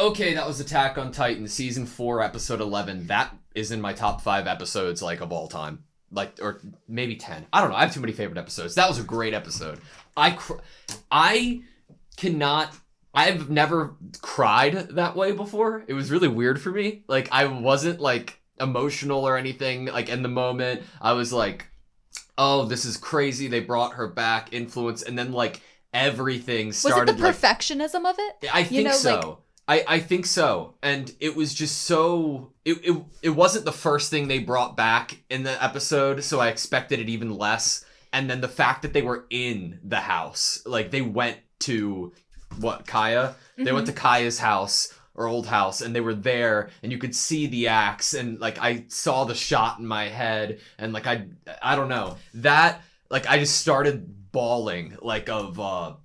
Okay, that was Attack on Titan, Season 4, Episode 11. That is in my top 5 episodes, like, of all time. Like, or maybe 10. I don't know. I have too many favorite episodes. That was a great episode. I've never cried that way before. It was really weird for me. Like, I wasn't, like, emotional or anything. Like, in the moment, I was like, oh, this is crazy. They brought her back, influence, and then, like, everything started. Was it the perfectionism of it? I think so. I think so. And it was just so... It wasn't the first thing they brought back in the episode, so I expected it even less. And then the fact that they were in the house. Like, they went to... What, Kaya? Mm-hmm. They went to Kaya's house, or old house, and they were there, and you could see the axe, and, like, I saw the shot in my head, and, like, I don't know. That, like, I just started bawling, like, of,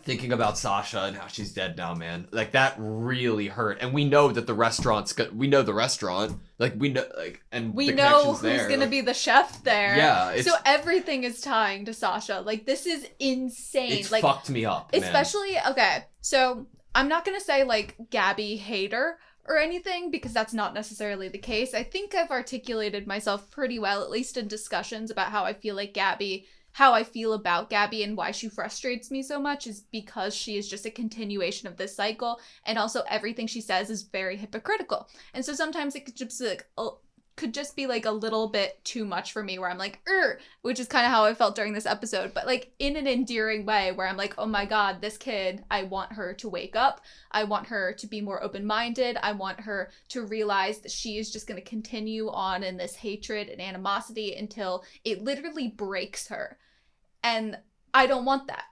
thinking about Sasha and how she's dead now, man. Like, that really hurt. And we know that the restaurant's we know the restaurant. Like, we know, like, and we the know who's there. Gonna be the chef there. Yeah. So everything is tying to Sasha. Like, this is insane. It's like, fucked me up, especially, man. Okay, so I'm not gonna say, like, Gabby hater or anything, because that's not necessarily the case. I think I've articulated myself pretty well, at least in discussions about how I feel about Gabby and why she frustrates me so much is because she is just a continuation of this cycle, and also everything she says is very hypocritical. And so sometimes it could just be like a little bit too much for me, where I'm like, which is kind of how I felt during this episode, but like in an endearing way where I'm like, oh my god, this kid, I want her to wake up. I want her to be more open-minded. I want her to realize that she is just going to continue on in this hatred and animosity until it literally breaks her. And I don't want that.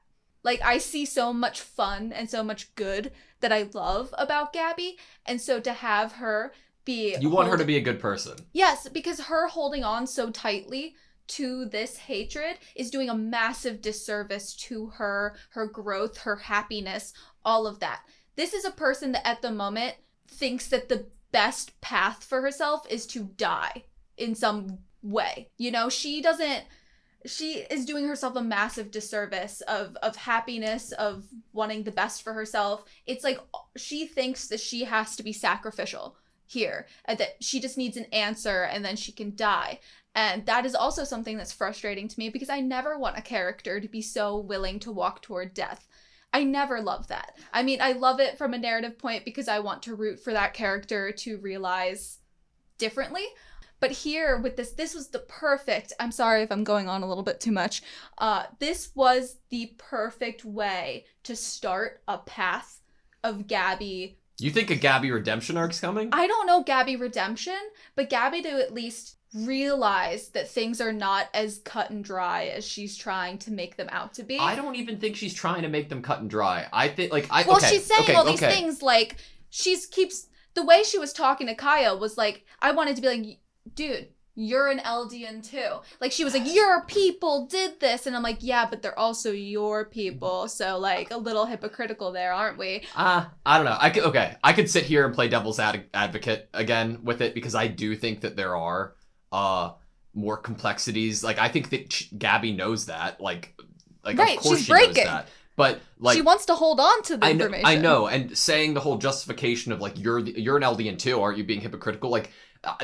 Like, I see so much fun and so much good that I love about Gabby, and so to have her be... You want her to be a good person. Yes, because her holding on so tightly to this hatred is doing a massive disservice to her growth, her happiness, all of that. This is a person that at the moment thinks that the best path for herself is to die in some way. You know, she is doing herself a massive disservice of happiness, of wanting the best for herself. It's like she thinks that she has to be sacrificial here, that she just needs an answer and then she can die. And that is also something that's frustrating to me, because I never want a character to be so willing to walk toward death. I never love that. I mean, I love it from a narrative point because I want to root for that character to realize differently. But here with this was the perfect, I'm sorry if I'm going on a little bit too much. This was the perfect way to start a path of Gabby. You think a Gabby redemption arc's coming? I don't know Gabby redemption, but Gabby to at least realize that things are not as cut and dry as she's trying to make them out to be. I don't even think she's trying to make them cut and dry. I think, like, she's saying all these things, like, the way she was talking to Kaya was like, I wanted to be like, dude, you're an Eldian too. Like, she was like, your people did this. And I'm like, yeah, but they're also your people. So, like, a little hypocritical there, aren't we? I don't know. I could sit here and play devil's advocate again with it, because I do think that there are more complexities. Like, I think that Gabby knows that. Like right, of course she's she breaking. knows that. But, like, she wants to hold on to the information. I know, and saying the whole justification of, like, you're an Eldian too, aren't you being hypocritical? Like,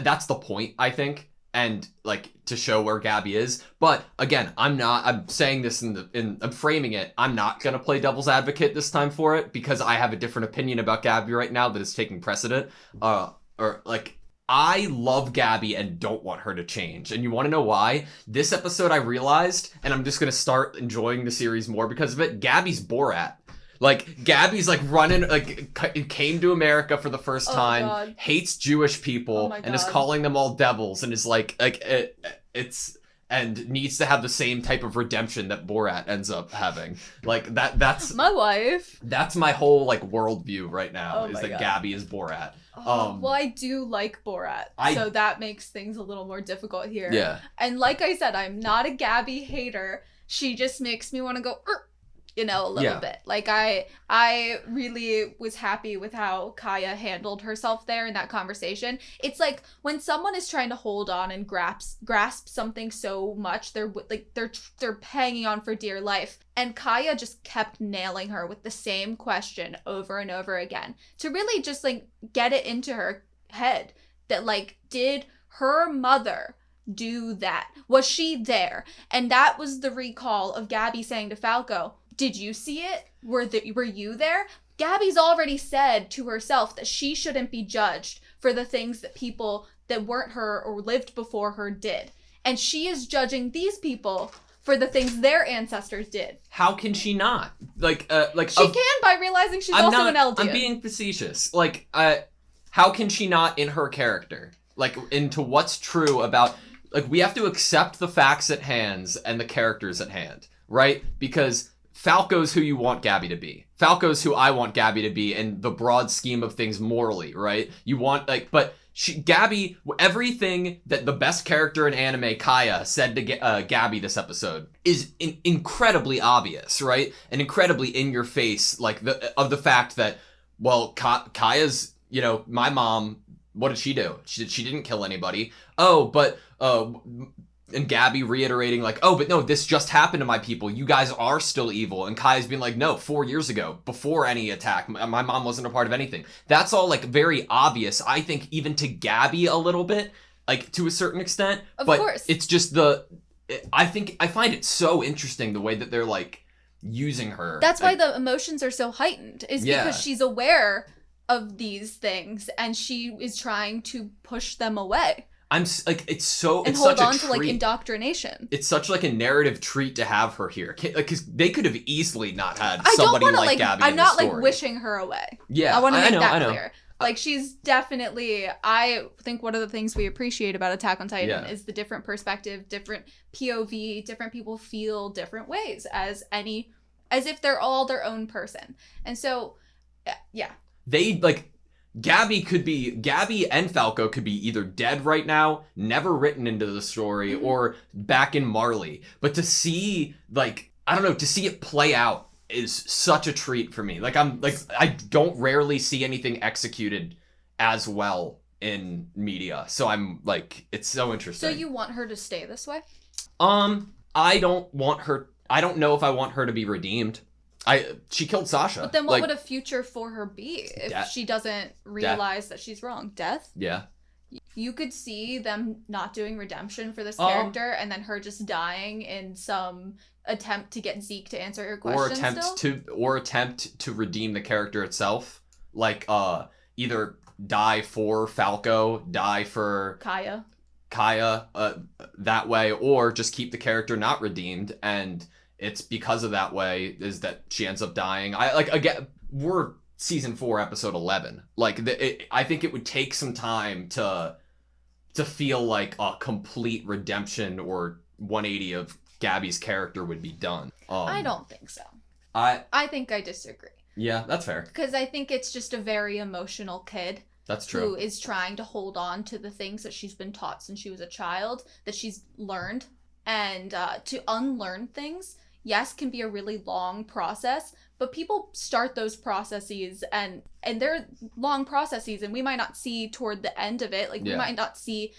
that's the point, I think, and, like, to show where Gabby is. But again, I'm saying this I'm framing it. I'm not gonna play devil's advocate this time for it, because I have a different opinion about Gabby right now that is taking precedent. I love Gabby and don't want her to change. And you want to know why? This episode I realized, and I'm just going to start enjoying the series more because of it, Gabby's Borat. Like, Gabby's, like, running, like, came to America for the first time, God. hates Jewish people, and is calling them all devils, and is and needs to have the same type of redemption that Borat ends up having. Like, that's... My wife. That's my whole, like, worldview right now, is that God. Gabby is Borat. Well, I do like Borat, so that makes things a little more difficult here. Yeah. And like I said, I'm not a Gabby hater. She just makes me want to go, a little bit. Like, I really was happy with how Kaya handled herself there in that conversation. It's like when someone is trying to hold on and grasp something so much, they're hanging on for dear life. And Kaya just kept nailing her with the same question over and over again to really just like get it into her head that like, did her mother do that? Was she there? And that was the recall of Gabby saying to Falco, did you see it? Were you there? Gabby's already said to herself that she shouldn't be judged for the things that people that weren't her or lived before her did. And she is judging these people for the things their ancestors did. How can she not? Like she can by realizing she's also an Eldian. I'm being facetious. Like, how can she not in her character? Like, into what's true about... Like, we have to accept the facts at hand and the characters at hand, right? Because Falco's who you want Gabby to be. Falco's who I want Gabby to be in the broad scheme of things morally, right? You want, like, but Gabby, everything that the best character in anime, Kaya, said to Gabby this episode is incredibly obvious, right? And incredibly in your face, like, the fact that, well, Kaya's, my mom, what did she do? She didn't kill anybody. Oh, but, and Gabby reiterating like, oh, but no, this just happened to my people. You guys are still evil. And Kaya's been like, no, 4 years ago, before any attack, my mom wasn't a part of anything. That's all like very obvious, I think, even to Gabby a little bit, like to a certain extent. Of but course. It's just I find it so interesting the way that they're like using her. That's why the emotions are so heightened, is because she's aware of these things and she is trying to push them away. I'm like, it's hold such on a treat. To like indoctrination. It's such like a narrative treat to have her here, because they could have easily not had somebody like Gabby. I'm not like wishing her away. Yeah, I want to make that clear. Like, she's definitely, I think one of the things we appreciate about Attack on Titan is the different perspective, different POV, different people feel different ways as if they're all their own person. And so, yeah. They like. Gabby and Falco could be either dead right now, never written into the story, or back in Marley. But to see, like, I don't know, to see it play out is such a treat for me. Like, I don't rarely see anything executed as well in media. So I'm like, it's so interesting. So you want her to stay this way? I don't know if I want her to be redeemed. She killed Sasha. But then what would a future for her be if she doesn't realize that she's wrong? Death? Yeah. You could see them not doing redemption for this character and then her just dying in some attempt to get Zeke to answer her question or attempt to redeem the character itself. Like, either die for Falco, die for Kaya, that way, or just keep the character not redeemed, and it's because of that way is that she ends up dying. We're season 4, episode 11. Like, I think it would take some time to feel like a complete redemption or 180 of Gabby's character would be done. I don't think so. I think I disagree. Yeah, that's fair. Because I think it's just a very emotional kid. That's true. Who is trying to hold on to the things that she's been taught since she was a child, that she's learned. And to unlearn things, yes, can be a really long process, but people start those processes and they're long processes, and we might not see toward the end of it. Like, we might not see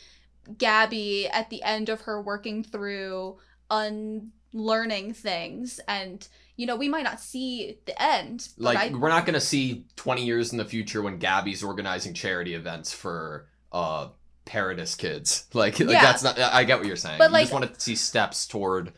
Gabby at the end of her working through unlearning things, and, we might not see the end. Like, we're not going to see 20 years in the future when Gabby's organizing charity events for Paradis kids. Like that's not, I get what you're saying. But you just want to see steps toward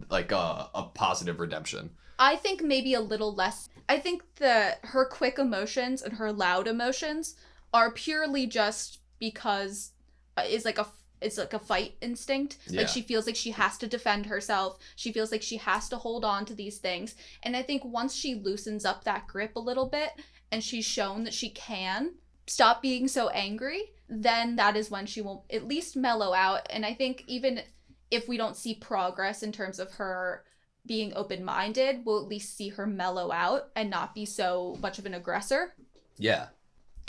like a positive redemption. I think maybe a little less. I think that her quick emotions and her loud emotions are purely just because it's like a fight instinct. Yeah. Like, she feels like she has to defend herself. She feels like she has to hold on to these things. And I think once she loosens up that grip a little bit and she's shown that she can stop being so angry, then that is when she will at least mellow out. And I think even if we don't see progress in terms of her being open-minded, we'll at least see her mellow out and not be so much of an aggressor. Yeah.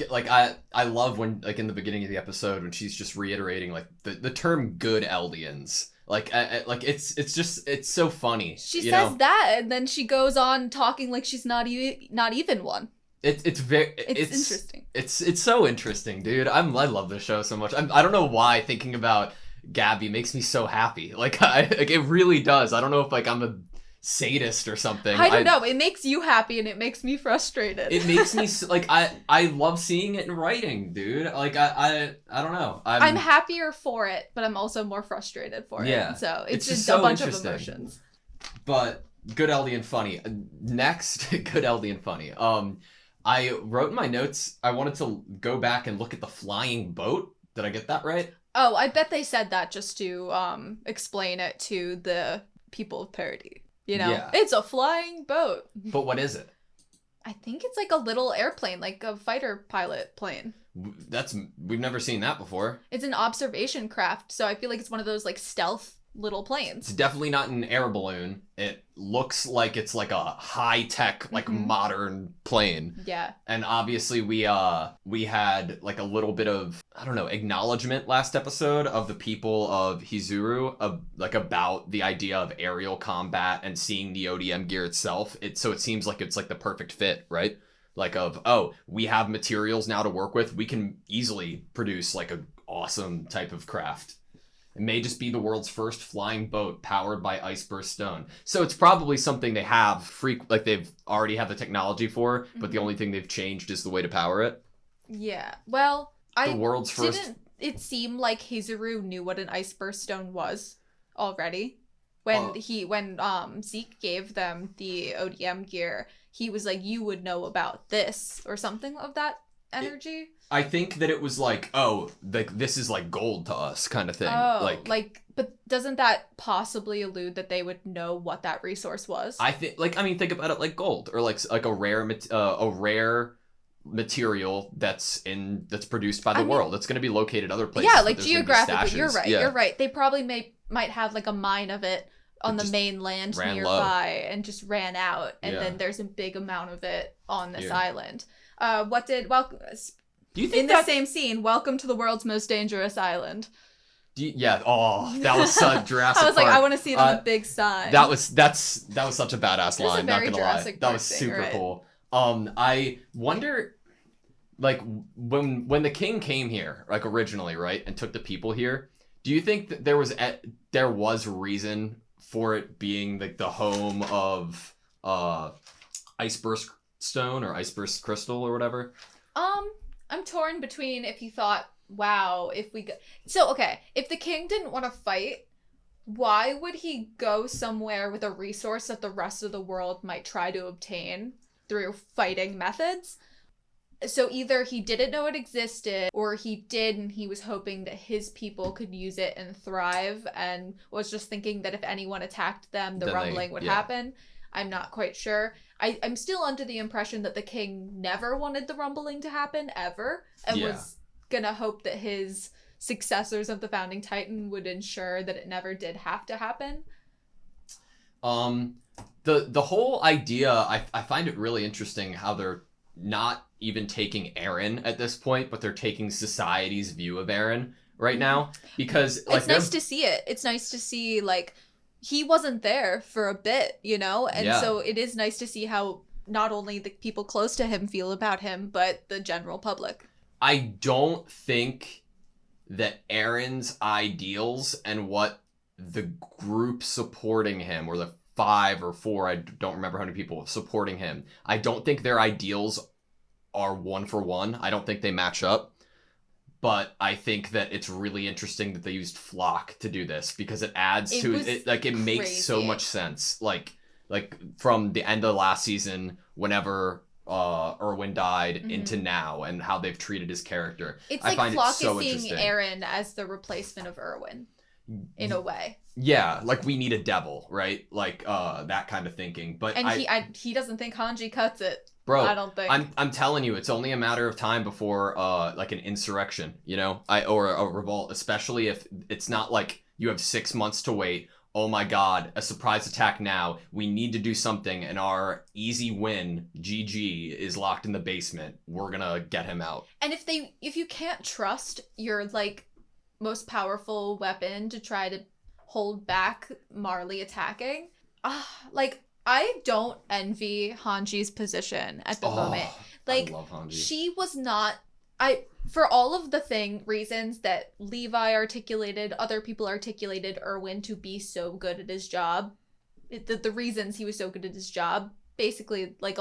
Like, I love when, like, in the beginning of the episode when she's just reiterating, like, the term good Eldians. Like it's so funny. She you says know? that, and then she goes on talking like she's not even one. It's interesting. It's so interesting, dude. I love this show so much. I don't know why thinking about Gabby makes me so happy. Like it really does. I don't know if like I'm a sadist or something. I don't know. It makes you happy and it makes me frustrated. It makes me like I love seeing it in writing, dude. Like I don't know. I'm happier for it, but I'm also more frustrated for it. So it's just a bunch of emotions. But good Ellie and funny. Next, good Ellie and funny. I wrote in my notes I wanted to go back and look at the flying boat. Did I get that right? Oh, I bet they said that just to explain it to the people of parody. You know, Yeah. It's a flying boat. But what is it? I think it's like a little airplane, like a fighter pilot plane. We've never seen that before. It's an observation craft, so I feel like it's one of those like stealth little planes. It's definitely not an air balloon. It looks like it's like a high-tech, like modern plane. Yeah. And obviously we had like a little bit of, I don't know, acknowledgement last episode of the people of Hizuru, like about the idea of aerial combat and seeing the ODM gear itself. So it seems like it's like the perfect fit, right? Like we have materials now to work with. We can easily produce like an awesome type of craft. It may just be the world's first flying boat powered by iceburst stone. So it's probably something they have like they've already have the technology for, but the only thing they've changed is the way to power it. Yeah. Well, the world's first. Didn't it seem like Hizuru knew what an iceburst stone was already? When Zeke gave them the ODM gear, he was like, "You would know about this," or something of that energy. I think that it was like, this is like gold to us kind of thing. Oh, but doesn't that possibly allude that they would know what that resource was? Think about it like gold, or like a rare material that's produced by the world. It's going to be located other places. Yeah, like geographically, you're right. Yeah. You're right. They probably might have like a mine of it on the mainland nearby and just ran out, and then there's a big amount of it on this island. Do you think the same scene, welcome to the world's most dangerous island? That was such Jurassic I was like, Park. I want to see it on the big sign. That was such a badass line, not gonna lie. That was super cool. I wonder, like, when the king came here, like ioriginally, right, and took the people here, do you think that there was reason for it being like the home of iceburst stone or iceburst crystal or whatever? I'm torn between if you thought, wow, if the king didn't want to fight, why would he go somewhere with a resource that the rest of the world might try to obtain through fighting methods? So either he didn't know it existed, or he did and he was hoping that his people could use it and thrive, and was just thinking that if anyone attacked them, the rumbling would happen. I'm not quite sure. I'm still under the impression that the king never wanted the rumbling to happen, ever, and was gonna hope that his successors of the Founding Titan would ensure that it never did have to happen. The whole idea, I find it really interesting how they're not even taking Eren at this point, but they're taking society's view of Eren right now, because like, it's nice to see it. It's nice to see, like, he wasn't there for a bit, you know? And so it is nice to see how not only the people close to him feel about him, but the general public. I don't think that Eren's ideals and what the group supporting him, or the 5 or 4, I don't remember how many people supporting him, I don't think their ideals are one for one. I don't think they match up. But I think that it's really interesting that they used Flock to do this, because it adds to it. Like, it makes so much sense. Like from the end of last season, whenever Erwin died, into now, and how they've treated his character. I find Flock is seeing Eren as the replacement of Erwin, in a way. Yeah, like, we need a devil, right? Like that kind of thinking. But he doesn't think Hanji cuts it. Bro, I don't think. I'm telling you, it's only a matter of time before like an insurrection, you know, or a revolt, especially if it's not like you have 6 months to wait. Oh my God, a surprise attack now. We need to do something, and our easy win, GG, is locked in the basement. We're gonna get him out. And if you can't trust your like most powerful weapon to try to hold back Marley attacking. Like, I don't envy Hanji's position at the moment. Like, I love Hanji. She was not... For all of the reasons that Levi articulated, other people articulated Erwin to be so good at his job, the reasons he was so good at his job, basically, like,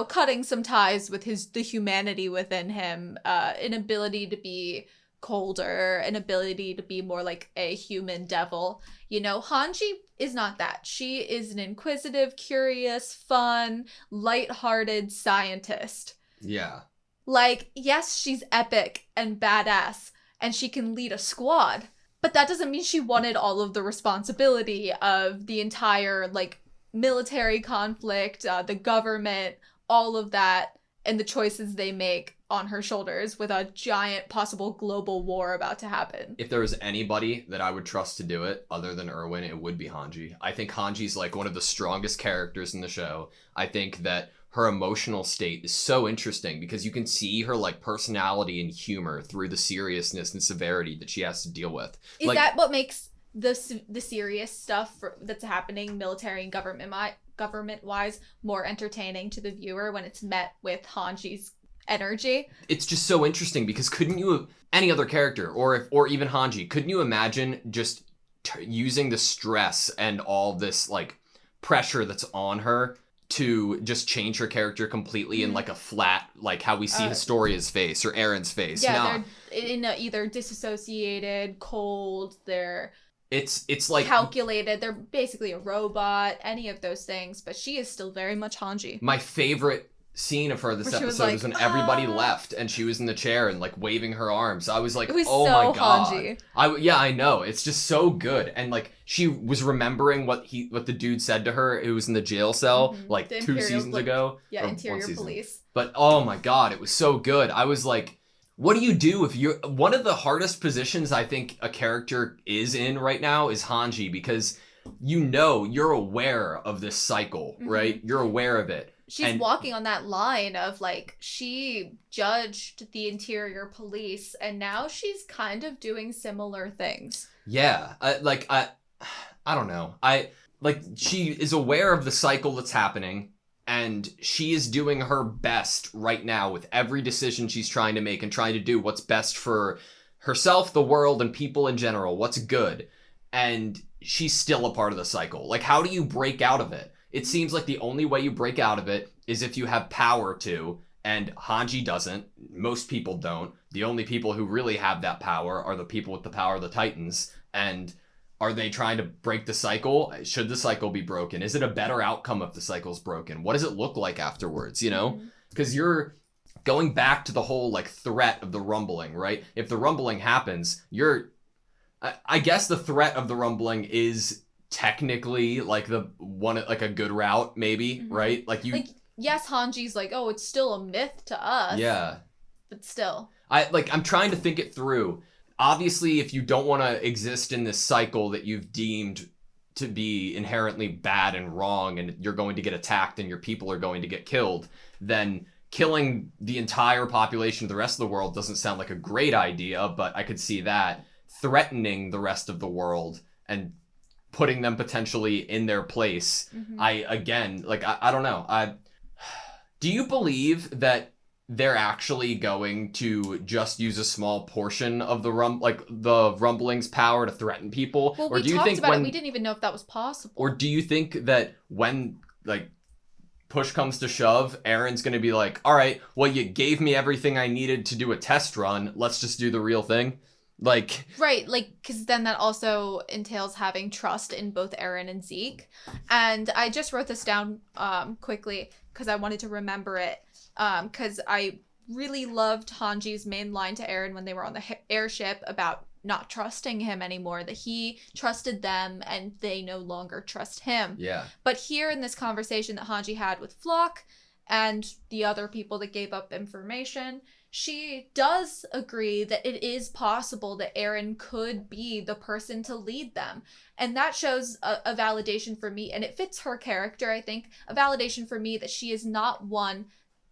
cutting some ties with the humanity within him, an ability to be colder, an ability to be more like a human devil. Hanji is not that. She is an inquisitive, curious, fun, lighthearted scientist. Yeah. Like, yes, she's epic and badass, and she can lead a squad, but that doesn't mean she wanted all of the responsibility of the entire, like, military conflict, the government, all of that, and the choices they make on her shoulders with a giant possible global war about to happen. If there was anybody that I would trust to do it other than Erwin, it would be Hanji. I think Hanji's like one of the strongest characters in the show. I think that her emotional state is so interesting because you can see her like personality and humor through the seriousness and severity that she has to deal with. Is that what makes the serious stuff that's happening military and government-wise more entertaining to the viewer when it's met with Hanji's energy? It's just so interesting because couldn't you, any other character or even Hanji, couldn't you imagine just using the stress and all this like pressure that's on her to just change her character completely in like a flat, like how we see Historia's face or Aaron's face? Yeah, they're either disassociated, cold, it's like calculated, they're basically a robot, any of those things, but she is still very much Hanji. My favorite scene of her this episode was when everybody left and she was in the chair and like waving her arms. I was like, it was oh so my god. Hanji. I know. It's just so good. And like she was remembering what the dude said to her who was in the jail cell like the 2 seasons ago. Yeah, Interior Police. But oh my god, it was so good. I was like, what do you do if you're... One of the hardest positions I think a character is in right now is Hanji, because you're aware of this cycle, right? You're aware of it. She's walking on that line of like, she judged the Interior Police and now she's kind of doing similar things. Yeah, I don't know. She is aware of the cycle that's happening. And she is doing her best right now with every decision she's trying to make and trying to do what's best for herself, the world, and people in general, what's good. And she's still a part of the cycle. Like, how do you break out of it? It seems like the only way you break out of it is if you have power to, and Hanji doesn't. Most people don't. The only people who really have that power are the people with the power of the Titans. And are they trying to break the cycle? Should the cycle be broken? Is it a better outcome if the cycle's broken? What does it look like afterwards, Because you're going back to the whole, like, threat of the rumbling, right? If the rumbling happens, I guess the threat of the rumbling is technically, like, a good route, maybe, right? Like, yes, Hanji's like, oh, it's still a myth to us. Yeah. But still. I'm trying to think it through. Obviously, if you don't want to exist in this cycle that you've deemed to be inherently bad and wrong, and you're going to get attacked and your people are going to get killed, then killing the entire population of the rest of the world doesn't sound like a great idea, but I could see that. Threatening the rest of the world and putting them potentially in their place. I don't know. Do you believe that they're actually going to just use a small portion of the rumbling's power to threaten people? Well, or do you think about it, we didn't even know if that was possible. Or do you think that when like push comes to shove, Aaron's going to be like, all right, well, you gave me everything I needed to do a test run. Let's just do the real thing. Right, because then that also entails having trust in both Aaron and Zeke. And I just wrote this down quickly because I wanted to remember it. Because I really loved Hanji's main line to Aaron when they were on the airship about not trusting him anymore, that he trusted them and they no longer trust him. Yeah. But here in this conversation that Hanji had with Flock and the other people that gave up information, she does agree that it is possible that Aaron could be the person to lead them. And that shows a validation for me, and it fits her character, I think, a validation for me that she is not one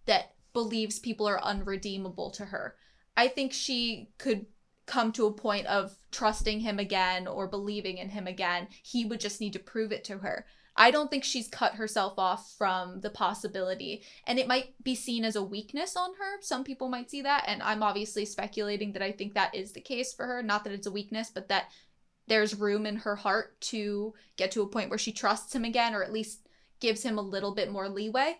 that believes people are unredeemable to her. I think she could come to a point of trusting him again or believing in him again. He would just need to prove it to her. I don't think she's cut herself off from the possibility, and it might be seen as a weakness on her. Some people might see that, and I'm obviously speculating that I think that is the case for her. Not that it's a weakness, but that there's room in her heart to get to a point where she trusts him again, or at least gives him a little bit more leeway.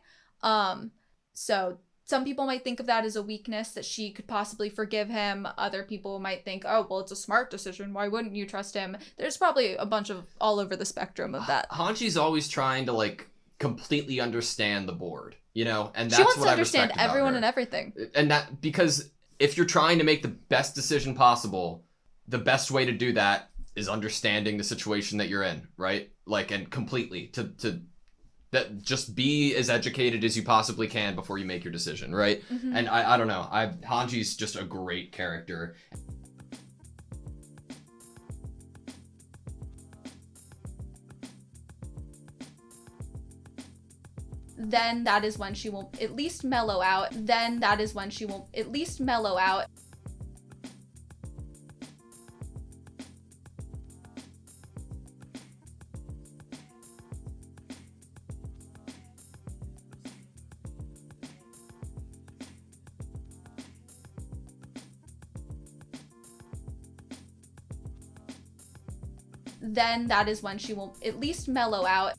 So some people might think of that as a weakness, that she could possibly forgive him. Other people might think, oh, well, it's a smart decision. Why wouldn't you trust him? There's probably a bunch of all over the spectrum of that. Hanji's always trying to, like, completely understand the board, you know? And that's she wants what to I understand respect about everyone her. and everything. And that, because if you're trying to make the best decision possible, the best way to do that is understanding the situation that you're in, right? Like, and completely to that just be as educated as you possibly can before you make your decision, right? Mm-hmm. And I don't know. Hanji's just a great character. Then that is when she will at least mellow out. Then that is when she will at least mellow out. Then that is when she will at least mellow out.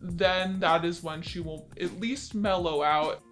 Then that is when she will at least mellow out.